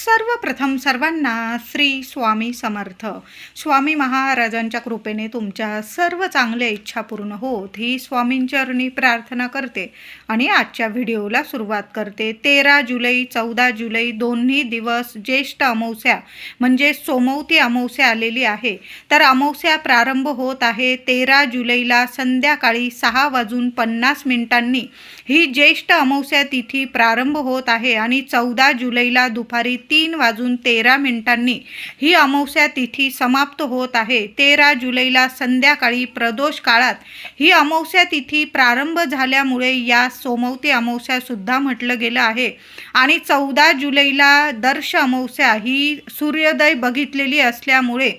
सर्वप्रथम सर्वांना श्री स्वामी समर्थ. स्वामी महाराजांच्या कृपेने तुमच्या सर्व चांगल्या इच्छा पूर्ण होत ही स्वामींचरणी प्रार्थना करते आणि आजच्या व्हिडिओला सुरुवात करते. 13 जुलै 14 जुलै दोन्ही दिवस ज्येष्ठ अमावस्या म्हणजे सोमवती अमावस्या आलेली आहे. तर अमावस्या प्रारंभ होत आहे 13 जुलैला संध्याकाळी 6:50 ही ज्येष्ठ अमावस्या तिथी प्रारंभ होत आहे आणि 14 जुलैला दुपारी 3:13 ही अमावस्या तिथी समाप्त होत आहे. 13 जुलैला संध्याकाळी प्रदोष काळात ही अमावस्या तिथी प्रारंभ झाल्यामुळे या सोमवती अमावस्या सुद्धा म्हटलं गेलं आहे. आणि 14 जुलैला दर्श अमावस्या ही सूर्योदय बघितलेली असल्यामुळे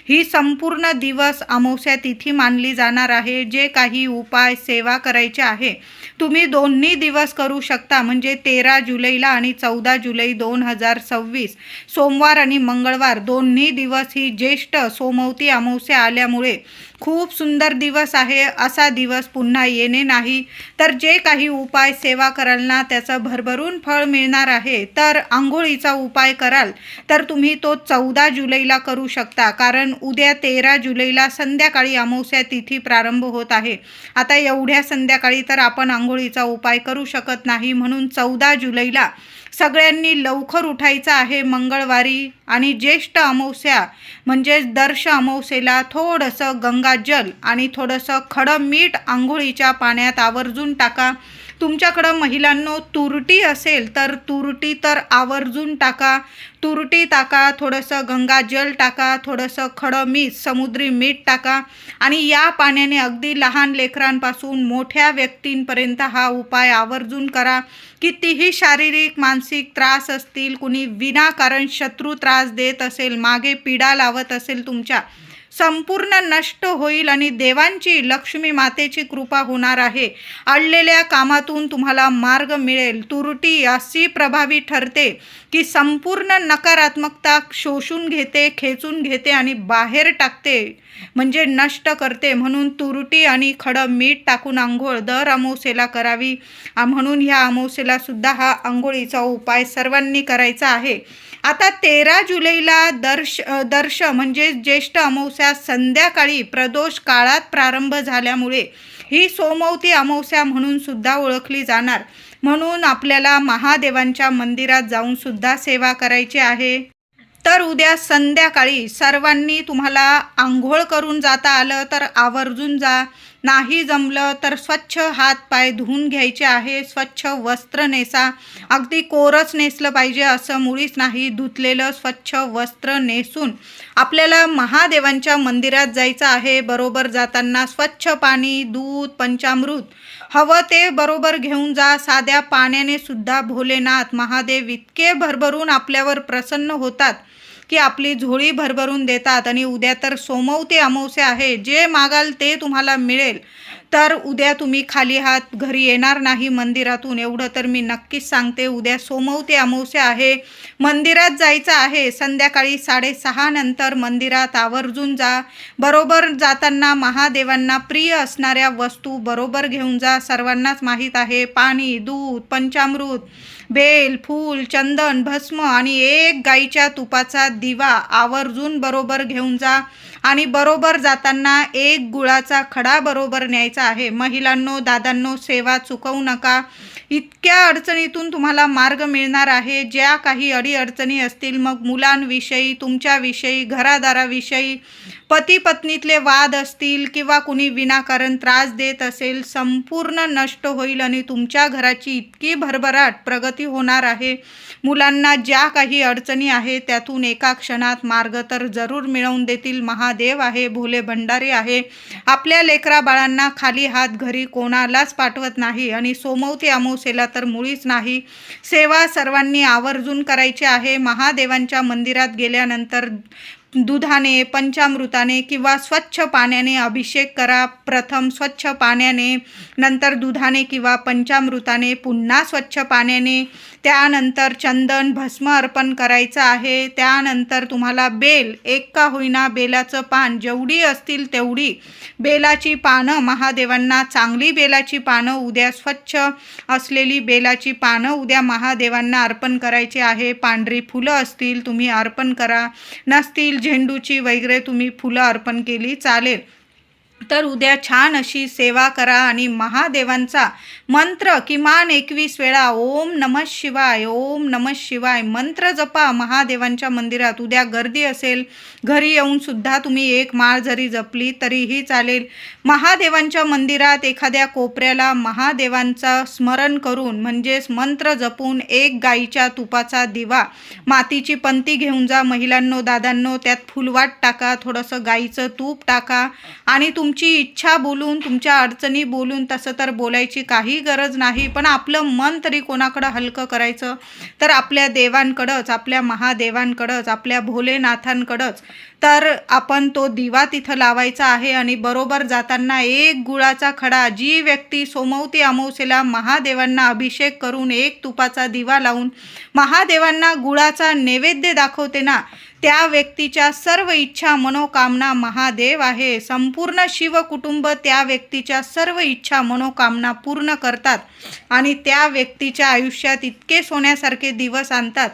ही संपूर्ण दिवस अमावस्या तिथी मानली जाणार आहे. जे काही उपाय सेवा करायचे आहे तुम्ही दोन्ही दिवस करू शकता, म्हणजे 13 जुलैला आणि 14 जुलै 2026 सोमवार आणि मंगळवार दोन्ही दिवस ही ज्येष्ठ सोमवती अमावस्या आल्यामुळे खूप सुंदर दिवस आहे. असा दिवस पुन्हा येणे नाही. तर जे काही उपाय सेवा कराल ना त्याचं भरभरून फळ मिळणार आहे. तर आंघोळीचा उपाय कराल तर तुम्ही तो 14 जुलैला करू शकता, कारण उद्या 13 जुलैला संध्याकाळी अमावस्या तिथी प्रारंभ होत आहे. आता एवढ्या संध्याकाळी तर आपण आंघोळीचा उपाय करू शकत नाही, म्हणून 14 जुलैला सगळ्यांनी लवकर उठायचं आहे मंगळवारी. आणि ज्येष्ठ अमावस्या म्हणजे दर्श अमावस्येला थोडंसं गंगाजल आणि थोडंसं खडं मीठ आंघोळीच्या पाण्यात आवर्जून टाका. तुमच्याकडं महिलांनो तुरटी असेल तर तुरटी तर आवर्जून टाका. तुरटी टाका, थोडंसं गंगाजल टाका, थोडंसं खडं मीठ समुद्री मीठ टाका आणि या पाण्याने अगदी लहान लेकरांपासून मोठ्या व्यक्तींपर्यंत हा उपाय आवर्जून करा. कितीही शारीरिक मानसिक त्रास असतील, कुणी विनाकारण शत्रू त्रास देत असेल, मागे पीडा लावत असेल तुमच्या, संपूर्ण नष्ट होईल आणि देवांची लक्ष्मी मातेची कृपा होणार आहे. अडलेल्या कामातून तुम्हाला मार्ग मिळेल. तुरटी अशी प्रभावी ठरते की संपूर्ण नकारात्मकता शोषून घेते, खेचून घेते आणि बाहेर टाकते, म्हणजे नष्ट करते. म्हणून तुरटी आणि खडं मीठ टाकून आंघोळ दर अमावस्येला करावी. म्हणून ह्या अमावस्येला सुद्धा हा आंघोळीचा उपाय सर्वांनी करायचा आहे. आता 13 जुलैला दर्श म्हणजे ज्येष्ठ अमावस्या संध्याकाळी प्रदोष काळात प्रारंभ झाल्यामुळे ही सोमवती अमावस्या म्हणून सुद्धा ओळखली जाणार. म्हणून आपल्याला महादेवांच्या मंदिरात जाऊन सुद्धा सेवा करायची आहे. तर उद्या संध्याकाळी सर्वांनी तुम्हाला आंघोळ करून जाता आलं तर आवर्जून जा. नाही जमलं तर स्वच्छ हात पाय धुवून घ्यायचे आहे. स्वच्छ वस्त्र नेसा. अगदी कोरच नेसलं पाहिजे असं मुळीच नाही. धुतलेलं स्वच्छ वस्त्र नेसून आपल्याला महादेवांच्या मंदिरात जायचं आहे. बरोबर जाताना स्वच्छ पाणी, दूध, पंचामृत हवं ते बरोबर घेऊन जा. साध्या पाण्याने सुद्धा भोलेनाथ महादेव इतके भरभरून आपल्यावर प्रसन्न होतात की आपली झोळी भरभरून देतात. आणि उद्या तर सोमवती अमावस्या आहे. जे मागाल ते तुम्हाला मिळेल. तर उद्या तुम्ही खाली हात घरी येणार नाही मंदिरातून, एवढं तर मी नक्कीच सांगते. उद्या सोमवती अमावस्या आहे. मंदिरात जायचं आहे. संध्याकाळी 6:30 नंतर मंदिरात आवर्जून जा. बरोबर जाताना महादेवांना प्रिय असणाऱ्या वस्तू बरोबर घेऊन जा. सर्वांनाच माहीत आहे, पाणी, दूध, पंचामृत, बेल, फूल, चंदन, भस्म आणि एक गाईच्या तुपाचा दिवा आवर्जून बरोबर घेऊन जा. आणि बरोबर जाताना एक गुळाचा खडा बरोबर न्यायचा आहे. महिलांनो, दादांनो, सेवा चुकवू नका. इतक्या अडचणीतून तुम्हाला मार्ग मिळणार आहे. ज्या काही अडीअडचणी असतील, मग मुलांविषयी, तुमच्याविषयी, घरादाराविषयी, पती पत्नीतले वाद असतील किंवा कुणी विनाकारण त्रास देत असेल, संपूर्ण नष्ट होईल आणि तुमच्या घराची इतकी भरभराट प्रगती होणार आहे. मुलांना ज्या काही अडचणी आहेत त्यातून एका क्षणात मार्ग तर जरूर मिळवून देतील. महादेव आहे, भोले भंडारी आहे. आपल्या लेकरा बाळांना खाली हात घरी कोणालाच पाठवत नाही आणि सोमवती अमावस्येला तर मुळीच नाही. सेवा सर्वांनी आवर्जून करायची आहे. महादेवांच्या मंदिरात गेल्यानंतर दुधाने, पंचामृताने किंवा स्वच्छ पाण्याने अभिषेक करा. प्रथम स्वच्छ पाण्याने, नंतर दुधाने किंवा पंचामृताने, पुन्हा स्वच्छ पाण्याने. त्यानंतर चंदन भस्म अर्पण करायचं आहे. त्यानंतर तुम्हाला बेल, एक का होईना बेलाचं पान, जेवढी असतील तेवढी बेलाची पानं महादेवांना, चांगली बेलाची पानं उद्या, स्वच्छ असलेली बेलाची पानं उद्या महादेवांना अर्पण करायची आहे. पांढरी फुलं असतील तुम्ही अर्पण करा, नसतील झेंडूची वगैरे तुम्ही फुलं अर्पण केली चालेल. तर उद्या छान अशी सेवा करा आणि महादेवांचा मंत्र किमान 21 वेळा ओम नमः शिवाय, ओम नमः शिवाय मंत्र जपा महादेवांच्या मंदिरात. उद्या गर्दी असेल, घरी येऊन सुद्धा तुम्ही एक माळ जरी जपली तरीही चालेल. महादेवांच्या मंदिरात एखाद्या कोपऱ्याला महादेवांचा स्मरण करून म्हणजेच मंत्र जपून एक गाईच्या तुपाचा दिवा, मातीची पंती घेऊन जा महिलांनो, दादांनो, त्यात फुलवाट टाका, थोडंसं गाईचं तूप टाका आणि तुमची इच्छा बोलून, तुमच्या अडचणी बोलून, तसं तर बोलायची काही गरज नाही, पण आपलं मन तरी कोणाकडं हलकं करायचं, तर आपल्या देवांकडंच, आपल्या महादेवांकडंच, आपल्या भोलेनाथांकडंच. तर आपण तो दिवा तिथं लावायचा आहे आणि बरोबर जाताना एक गुळाचा खडा, जी व्यक्ती सोमवती अमावस्येला महादेवांना अभिषेक करून एक तुपाचा दिवा लावून महादेवांना गुळाचा नैवेद्य दाखवते ना, त्या व्यक्तीच्या सर्व इच्छा मनोकामना महादेव आहे, संपूर्ण शिवकुटुंब त्या व्यक्तीच्या सर्व इच्छा मनोकामना पूर्ण करतात आणि त्या व्यक्तीच्या आयुष्यात इतके सोन्यासारखे दिवस आणतात.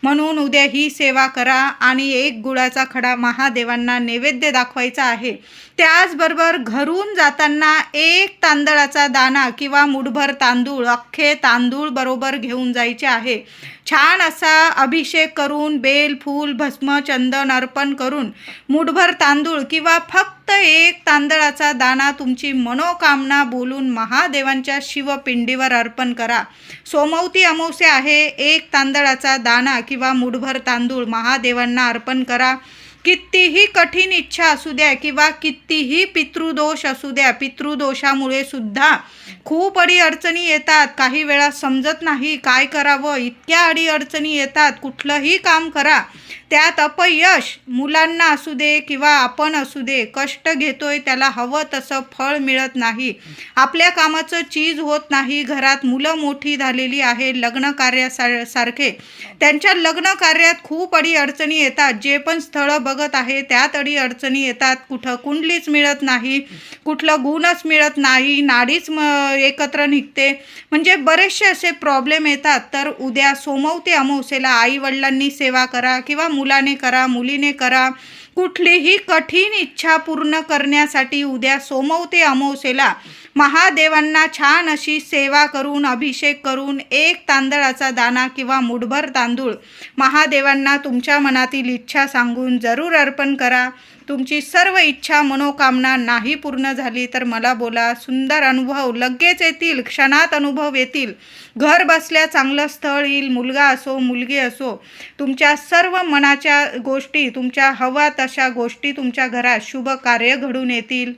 म्हणून उद्या ही सेवा करा आणि एक गुळाचा खडा महादेवांना नैवेद्य दाखवायचा आहे. त्याचबरोबर घरून जाताना एक तांदळाचा दाणा किंवा मुठभर तांदूळ, अख्खे तांदूळ बरोबर घेऊन जायचे आहे. छान असा अभिषेक करून बेल, फूल, भस्म, चंदन अर्पण करून मुठभर तांदूळ किंवा फक्त एक तांदळाचा दाणा तुमची मनोकामना बोलून महादेवांच्या शिवपिंडीवर अर्पण करा. सोमवती अमावस्या आहे, एक तांदळाचा दाणा किंवा मुठभर तांदूळ महादेवांना अर्पण करा. कितीही कठीण इच्छा असू द्या किंवा कितीही पितृदोष असू द्या, पितृदोषामुळे सुद्धा खूप अडीअडचणी येतात, काही वेळा समजत नाही काय करावं, इतक्या अडीअडचणी येतात. कुठलंही काम करा त्यात अपयश, मुलांना असू दे किंवा आपण असू दे, कष्ट घेतोय त्याला हवं तसं फळ मिळत नाही, आपल्या कामाचं चीज होत नाही. घरात मुलं मोठी झालेली आहे, लग्न कार्यासारखे त्यांच्या लग्न कार्यात खूप अडीअडचणी येतात. जे पण स्थळं बघत आहे त्यात अडीअडचणी येतात. कुठं कुंडलीच मिळत नाही, कुठलं गुणच मिळत नाही, नाडीच एकत्र निघते, म्हणजे बरेचसे असे प्रॉब्लेम येतात. तर उद्या सोमवती अमावस्येला आई वडिलांनी सेवा करा किंवा मुलाने करा, मुलीने करा. कुठलीही कठीण इच्छा पूर्ण करण्यासाठी उद्या सोमवती अमावस्येला महादेवांना छान अशी सेवा करून, अभिषेक करून एक तांदळाचा दाणा किंवा मुठभर तांदूळ महादेवांना तुमच्या मनातील इच्छा सांगून जरूर अर्पण करा. तुमची सर्व इच्छा मनोकामना नाही पूर्ण झाली तर मला बोला, सुंदर अनुभव लगेच येतील, क्षणात अनुभव येतील. घर बसल्या चांगलं स्थळ येईल, मुलगा असो मुलगी असो, तुमच्या सर्व मनाच्या गोष्टी, तुमच्या हवा तशा गोष्टी तुमच्या घरात शुभ कार्य घडून येतील.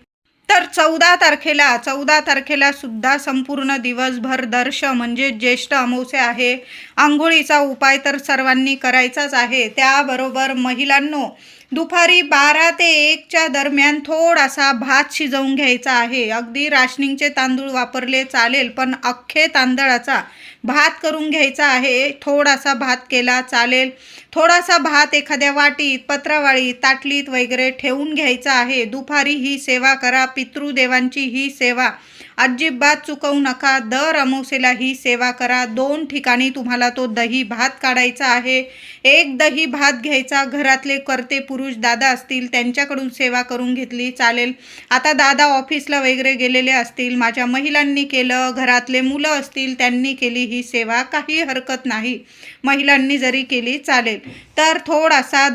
तर 14 तारखेला सुद्धा संपूर्ण दिवसभर दर्श म्हणजे ज्येष्ठ अमावस्या आहे. आंघोळीचा उपाय तर सर्वांनी करायचाच आहे. त्याबरोबर महिलांनो, दुपारी 12 ते 1च्या दरम्यान थोडासा भात शिजवून घ्यायचा आहे. अगदी राशनिंगचे तांदूळ वापरले चालेल, पण अख्खे तांदळाचा भात करून घ्यायचा आहे. थोडासा भात केला चालेल. थोडासा भात एखाद्या वाटीत, पत्रावळीत, ताटलीत वगैरे ठेवून घ्यायचा आहे. दुपारी ही सेवा करा. पितृदेवांची ही सेवा अजिबात चुकवू नका. दर अमावस्येला ही सेवा करा. 2 ठिकाणी तुम्हाला तो दही भात काढायचा आहे. एक दही भात घ्यायचा. घरातले करते पुरुष दादा असतील त्यांच्याकडून सेवा करून घेतली चालेल. आता दादा ऑफिसला वगैरे गेलेले असतील, माझ्या महिलांनी केलं, घरातले मुलं असतील त्यांनी केली ही सेवा, काही हरकत नाही, महिलांनी जरी केली चालेल. तर थोडासा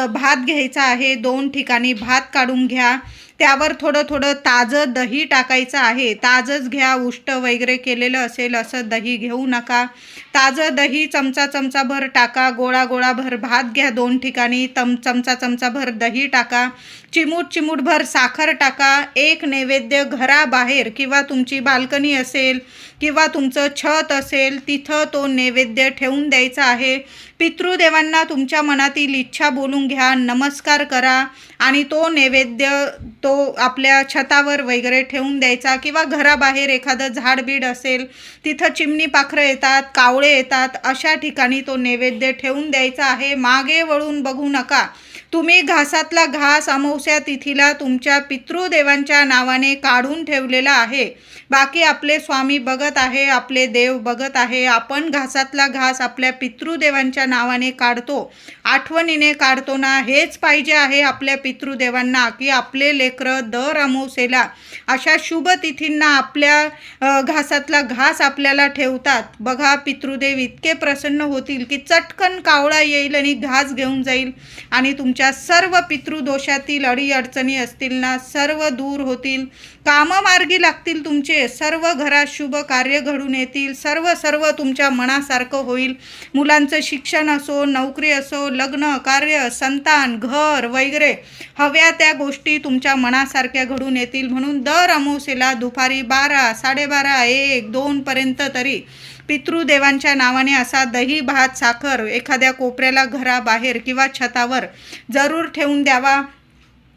भात घ्यायचा आहे. 2 ठिकाणी भात काढून घ्या. त्यावर थोडं ताजं दही टाकायचं आहे. ताजंच घ्या, उष्ट वगैरे केलेलं असेल असं दही घेऊ नका. ताजं दही चमचाभर टाका. गोळाभर भात घ्या. 2 ठिकाणी चमचाभर दही टाका. चिमूटभर साखर टाका. एक नैवेद्य घराबाहेर किंवा तुमची बाल्कनी असेल किंवा तुमचं छत असेल तिथं तो नैवेद्य ठेवून द्यायचा आहे. पितृदेवांना तुमच्या मनातील इच्छा बोलून घ्या, नमस्कार करा आणि तो नैवेद्य तो आपल्या छतावर वगैरे ठेवून द्यायचा किंवा घराबाहेर एखादं झाडबीड असेल तिथं चिमणी पाखरं येतात, कावळे येतात, अशा ठिकाणी तो नैवेद्य ठेवून द्यायचा आहे. मागे वळून बघू नका. तुम्ही घासातला घास अमावस्या तिथीला तुमच्या पितृदेवांच्या नावाने काढून ठेवलेला आहे. बाकी आपले स्वामी बघत आहे, आपले देव बघत आहे. आपण घासातला घास आपल्या पितृदेवांच्या नावाने काढतो, आठवणीने काढतो ना. हेच पाहिजे आहे आपल्या पितृदेवांना की आपले लेकरं दर अमावस्येला अशा शुभ तिथींना आपल्या घासातला घास आपल्याला ठेवतात. बघा, पितृदेव इतके प्रसन्न होतील की चटकन कावळा येईल आणि घास घेऊन जाईल आणि तुमच्या सर्व पितृदोषातील अडीअडचणी असतील ना, सर्व दूर होतील. कामं मार्गी लागतील, तुमचे सर्व घरात शुभ कार्य घडून येतील. सर्व तुमच्या मनासारखं होईल. मुलांचं शिक्षण असो, नोकरी असो, लग्न कार्य, संतान, घर वगैरे हव्या त्या गोष्टी तुमच्या मनासारख्या घडून येतील. म्हणून दर अमावस्येला दुपारी 12, 12:30, 1, 2 पर्यंत तरी पितृदेवांच्या नावाने असा दही भात साखर एखाद्या कोपऱ्याला घराबाहेर किंवा छतावर जरूर ठेवून द्यावा.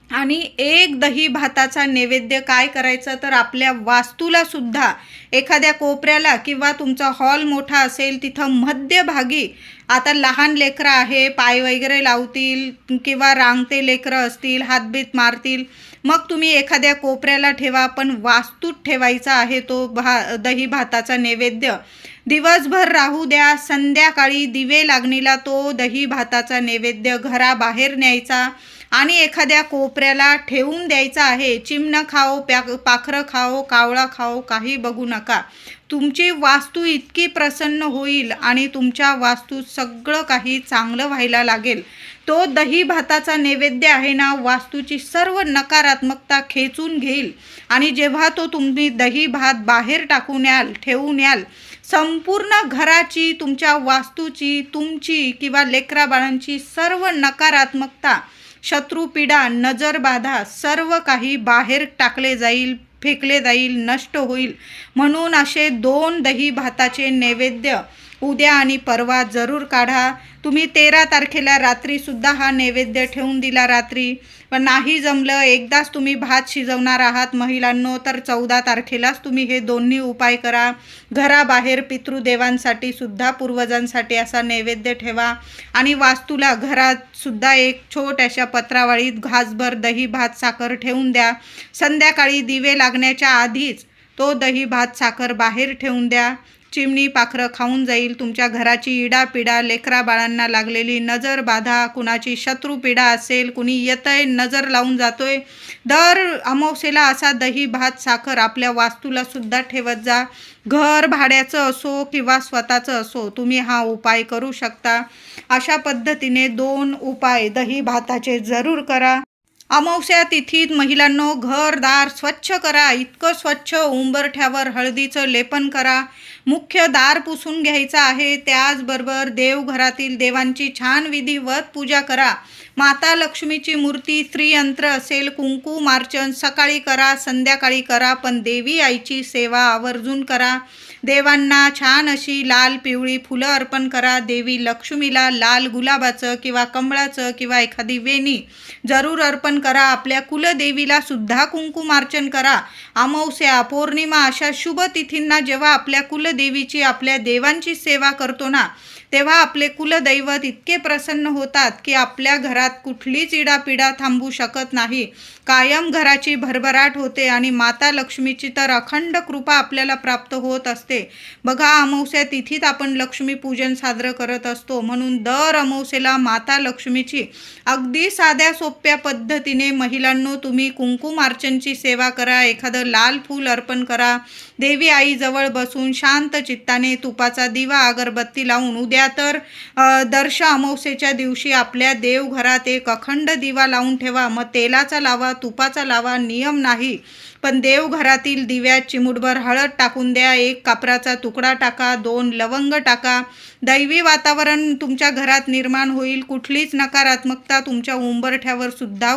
आणि एक दही भाताचा नैवेद्य काय करायचं तर आपल्या वास्तूला सुद्धा एखाद्या कोपऱ्याला किंवा तुमचा हॉल मोठा असेल तिथं मध्यभागी, आता लहान लेकरं आहे, पाय वगैरे लावतील किंवा रांगते लेकरं असतील, हातबीत मारतील, मग तुम्ही एखाद्या कोपऱ्याला ठेवा, पण वास्तूत ठेवायचा आहे तो दही भाताचा नैवेद्य. दिवसभर राहू द्या. संध्याकाळी दिवे लागणीला तो दही भाताचा नैवेद्य घराबाहेर न्यायचा आणि एखाद्या कोपऱ्याला ठेवून द्यायचा आहे. चिमणं खाओ, पाखरं खाओ, कावळा खाओ, काही बघू नका. तुमची वास्तू इतकी प्रसन्न होईल आणि तुमच्या वास्तूत सगळं काही चांगलं व्हायला लागेल. तो दही भाताचा नैवेद्य आहे ना, वास्तूची सर्व नकारात्मकता खेचून घेईल आणि जेव्हा तो तुम्ही दही भात बाहेर टाकून याल, ठेवून याल, संपूर्ण घराची, तुमच्या वास्तूची, तुमची किंवा लेकराबाळांची सर्व नकारात्मकता, शत्रुपीडा, नजरबाधा सर्व काही बाहेर टाकले जाईल, फेकले जाईल, नष्ट होईल. म्हणून असे 2 दही भाताचे नैवेद्य उद्या आणि परवा जरूर काढा. तुम्ही 13 तारखेला रात्रीसुद्धा हा नैवेद्य ठेवून दिला रात्री, पण नाही जमलं, एकदाच तुम्ही भात शिजवणार आहात महिलांनो, तर 14 तारखेलाच तुम्ही हे दोन्ही उपाय करा. घराबाहेर पितृदेवांसाठी सुद्धा, पूर्वजांसाठी असा नैवेद्य ठेवा आणि वास्तूला घरात सुद्धा एक छोट्याशा पत्रावळीत घासभर दही भात साखर ठेवून द्या. संध्याकाळी दिवे लागण्याच्या आधीच तो दही भात साखर बाहेर ठेवून द्या. चिमणी पाखरं खाऊन जाईल. तुमच्या घराची इडापिडा, लेकरा बाळांना लागलेली नजर बाधा, कुणाची शत्रुपीडा असेल, कुणी येतंय नजर लावून जातोय, दर अमावस्येला असा दही भात साखर आपल्या वास्तूला सुद्धा ठेवत जा. घर भाड्याचं असो किंवा स्वतःचं असो, तुम्ही हा उपाय करू शकता. अशा पद्धतीने 2 उपाय दही भाताचे जरूर करा. अमावस्या तिथीत महिलांनो घरदार स्वच्छ करा. इतकं स्वच्छ, उंबरठ्यावर हळदीचं लेपन करा. मुख्य दार पुसून घ्यायचं आहे. त्याचबरोबर देवघरातील देवांची छान विधिवत पूजा करा. माता लक्ष्मीची मूर्ती, श्रीयंत्र असेल, कुंकुमार्चन सकाळी करा, संध्याकाळी करा, पण देवी आईची सेवा आवर्जून करा. देवांना छान अशी लाल पिवळी फुलं अर्पण करा. देवी लक्ष्मीला लाल गुलाबाचं किंवा कमळाचं किंवा एखादी वेणी जरूर अर्पण करा. आपल्या कुलदेवीला सुद्धा कुंकुमार्चन करा. अमावस्या, पौर्णिमा अशा शुभ तिथींना जेव्हा आपल्या कुलदेवीची, आपल्या देवांची सेवा करतो ना, तेव्हा आपले कुलदैवत इतके प्रसन्न होतात की आपल्या घरात कुठलीच इडापिडा थांबू शकत नाही. कायम घराची भरभराट होते आणि माता लक्ष्मीची तर अखंड कृपा आपल्याला प्राप्त होत असते. बघा, अमावस्या तिथीत आपण लक्ष्मी पूजन साजरं करत असतो. म्हणून दर अमावस्येला माता लक्ष्मीची अगदी साध्या सोप्या पद्धतीने महिलांनो तुम्ही कुंकुमार्चनची सेवा करा. एखादं लाल फूल अर्पण करा. देवी आईजवळ बसून शांत चित्ताने तुपाचा दिवा, अगरबत्ती लावून, उद्या तर दर्श अमावस्येच्या दिवशी आपल्या देवघरात एक अखंड दिवा लावून ठेवा. मग तेलाचा लावा, तुपाचा लावा, नियम नाही. पण देवघरातील दिव्यात चिमूटभर हळद टाकून द्या, 1 कापराचा तुकडा टाका, 2 लवंग टाका. दैवी वातावरण तुमच्या घरात निर्माण होईल. कुठलीच नकारात्मकता तुमच्या उंबरठ्यावर सुद्धा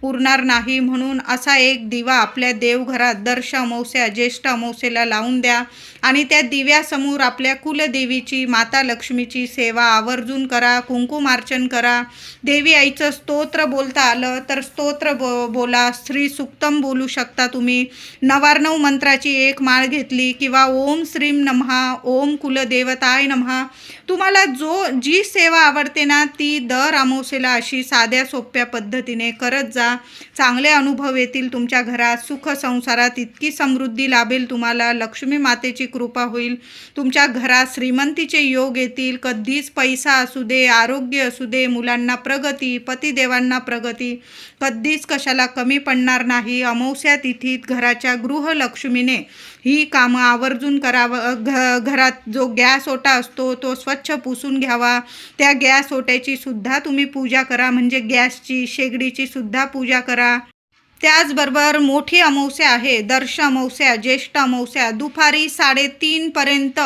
उरणार नाही. म्हणून असा एक दिवा आपल्या देवघरात दर्श अमावस्या, ज्येष्ठ अमावस्येला लावून द्या आणि त्या दिव्यासमोर आपल्या कुलदेवीची, माता लक्ष्मीची सेवा आवर्जून करा, कुंकुमार्चन करा. देवी आईचं स्तोत्र बोलता आलं तर स्तोत्र बोला, श्री सुक्तम बोलू शकता तुम्ही. 99 मंत्राची 1 माळ घेतली किंवा ओम श्रीम नमः, ओम कुलदेवताय नमः. तुम्हाला जी सेवा आवडते ना ती दर अमावस्येला अशी साध्या सोप्या पद्धतीने करत जा. चांगले अनुभव येतील तुमच्या घरात. सुख संसारात इतकी समृद्धी लाभेल तुम्हाला. लक्ष्मी मातेची कृपा होईल. तुमच्या घरात श्रीमंतीचे योग येतील. कधीच पैसा असू दे, आरोग्य असू दे, मुलांना प्रगती, पतिदेवांना प्रगती, कधीच कशाला कमी पडणार नाही. अमावस्या तिथीत घराच्या गृहलक्ष्मीने ही कामं आवर्जून करावं. घरात जो गॅस ओटा असतो तो स्वच्छ पुसून घ्यावा. त्या गॅस ओट्याची सुद्धा तुम्ही पूजा करा, म्हणजे गॅसची, शेगडीची सुद्धा पूजा करा. त्याचबरोबर मोठी अमावस्या आहे, दर्श अमावस्या, ज्येष्ठ अमावस्या, दुपारी 3:30 पर्यंत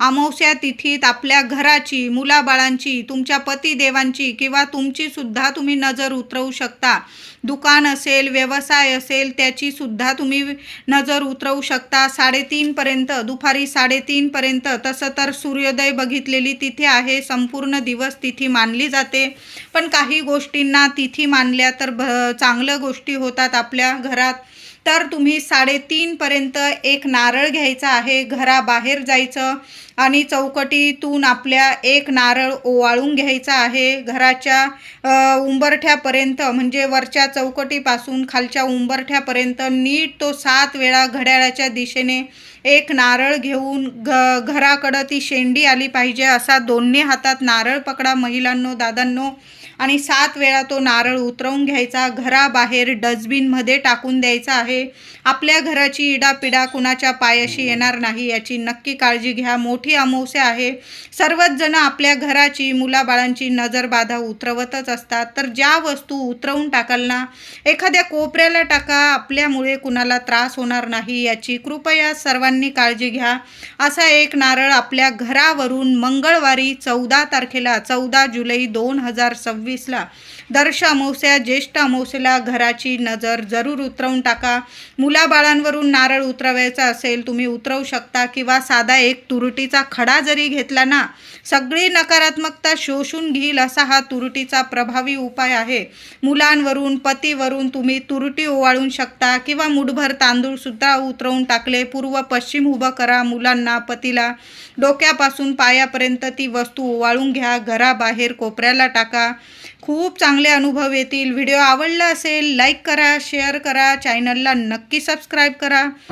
अमावस्या तिथीत आपल्या घराची, मुलाबाळांची, तुमच्या पतिदेवांची किंवा तुमची सुद्धा तुम्ही नजर उतरवू शकता. दुकान असेल, व्यवसाय असेल, त्याची सुद्धा तुम्ही नजर उतरवू शकता 3:30 पर्यंत, दुपारी 3:30 पर्यंत. तसं तर सूर्योदय बघितलेली तिथी आहे, संपूर्ण दिवस तिथी मानली जाते. पण काही गोष्टींना तिथी मानल्या तर चांगल्या गोष्टी होतात आपल्या घरात. तर तुम्ही 3:30 पर्यंत एक नारळ घ्यायचा आहे, घराबाहेर जायचं आणि चौकटीतून आपल्या 1 नारळ ओवाळून घ्यायचा आहे. घराच्या उंबरठ्यापर्यंत, म्हणजे वरच्या चौकटीपासून खालच्या उंबरठ्यापर्यंत नीट तो 7 वेळा घड्याळाच्या दिशेने 1 नारळ घेऊन घराकडं ती शेंडी आली पाहिजे असा दोन्ही हातात नारळ पकडा महिलांनो, दादांनो, आणि 7 वेळा तो नारळ उतरवून घ्यायचा. घराबाहेर डस्टबिनमध्ये टाकून द्यायचा आहे. आपल्या घराची इडापिडा कुणाच्या पायाशी येणार नाही याची नक्की काळजी घ्या. मोठी अमावस्या आहे. सर्वच जण आपल्या घराची, मुलाबाळांची नजरबाधा उतरवतच असतात. तर ज्या वस्तू उतरवून टाकाल ना, एखाद्या कोपऱ्याला टाका, आपल्यामुळे कुणाला त्रास होणार नाही याची कृपया सर्वांनी काळजी घ्या. असा एक नारळ आपल्या घरावरून मंगळवारी 14 तारखेला, 14 जुलै 2026ला दर्श अमावस्या, ज्येष्ठ अमावस्येला घराची नजर जरूर उतरवून टाका. मुलाबाळांवरून नारळ उतरवायचा असेल तुम्ही उतरवू शकता, किंवा साधा एक तुरटीचा खडा जरी घेतला ना, सगळी नकारात्मकता शोषून घेईल असा हा तुरटीचा प्रभावी उपाय आहे. मुलांवरून, पतीवरून तुम्ही तुरटी ओवाळू शकता, किंवा मुठभर तांदूळ सुद्धा उतरवून टाकले, पूर्व पश्चिम उभं करा. मुलांना, पतीला डोक्यापासून पायापर्यंत ती वस्तू ओवाळून घ्या. घराबाहेर कोपऱ्याला टाका. खूप चांगले अनुभव येतील. व्हिडिओ आवडला असेल लाईक करा, शेअर करा, चॅनलला नक्की सबस्क्राईब करा.